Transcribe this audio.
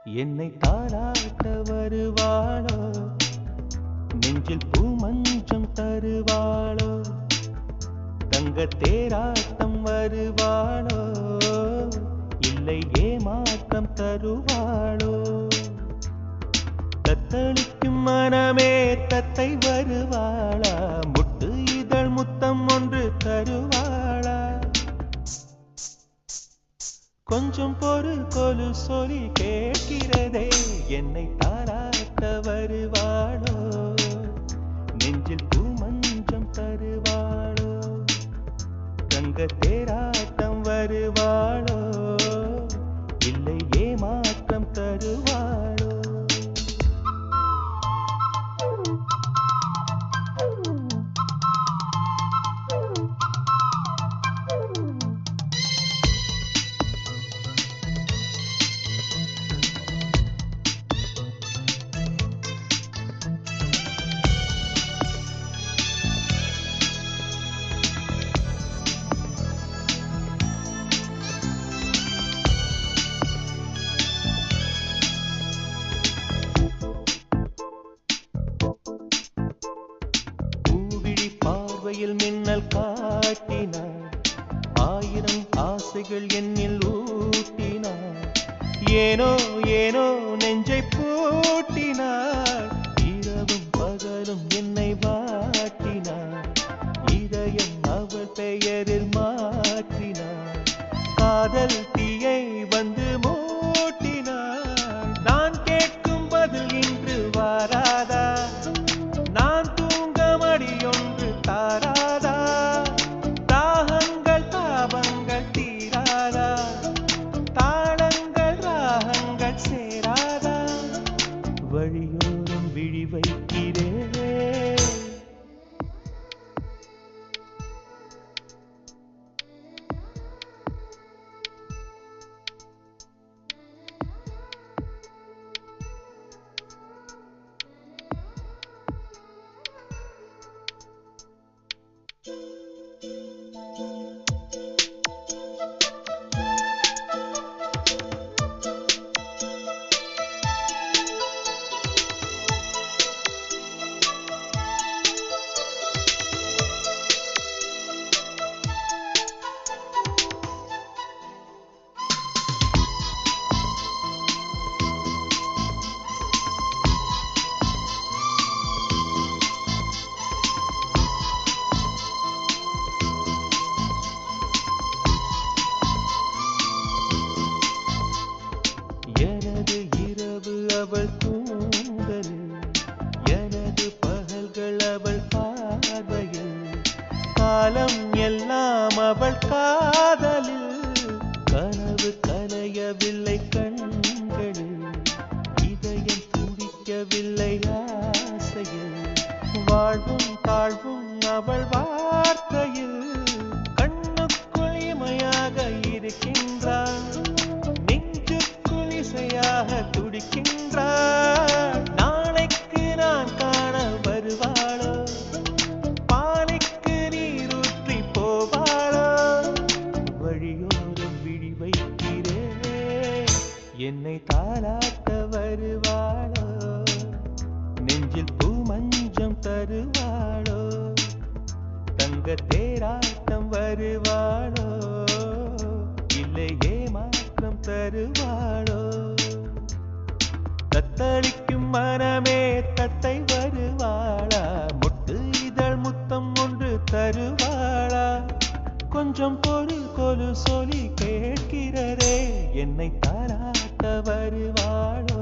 என்னை தாராட்ட வருவாளோ, நெஞ்சில் பூமஞ்சம் தருவாளோ, தங்க தேராட்டம் வருவாளோ, இல்லை ஏமாற்றம் தருவாளோ. தத்தளிக்கும் மனமே தத்தை வருவாளா, முட்டு இதழ் முத்தம் ஒன்று தருவாளா. கொஞ்சம் பொறு கொலு சொல்லி கேட்கிறதே, என்னை தாராட்ட வருவாளோ, நெஞ்சில் பூமஞ்சம் தருவாளோ, தங்க தேராட்டம் வருவாளோ, இல்லை ஏமாற்றம் தருவாளோ. பார்வையில் மின்னல் காட்டினார், ஆயிரம் ஆசைகள் என்னில் ஊட்டினார், ஏனோ ஏனோ நெஞ்சை பூட்டினார், இரவும் பகலும் என்னை வாட்டினார், இதயம் அவள் பெயரில் மாற்றினார், காதல் தீயை வந்து மூட்டினார். நான் கேட்கும் பதில் இன்று வாராதா, நான் தூங்க மடியொன்று தாராதா, தாகங்கள் தாபங்கள் தீராதா, தாளங்கள் ராகங்கள் சேராதா, வழியோரம் விழி வைக்கிறே. எனது இரவு அவள் கூந்தலில், எனது பகல்கள் அவள் பார்வையில், காலம் எல்லாம் அவள் காதலில், கனவு கலையவில்லை கண்களில், இதயம் துடிக்கவில்லை ஆசையில், வாழ்வும் தாழ்வும் அவள் வார்த்தையில், கண்ணுக்குள் இமையாக இருக்கின்றாள், துடிக்கின்றாள். நாளைக்கு நான் காண வருவாளோ, பானைக்கு நீரூற்றி போவாளோ, வழியோரம் விழி வைக்கிறே, என்னை தாராட்ட வருவாளோ, நெஞ்சில் பூமஞ்சம் தருவாளோ, தங்க தேராட்டம் வருவாளோ, இல்லை ஏமாற்றம் தருவாளோ. தத்தளிக்கும் மனமே தத்தை வருவாளா, முட்டு இதழ் முத்தம் ஒன்று தருவாளா. கொஞ்சம் பொறு கொலு சொல்லி கேட்கிறதே, என்னை தாராட்ட வருவாளோ.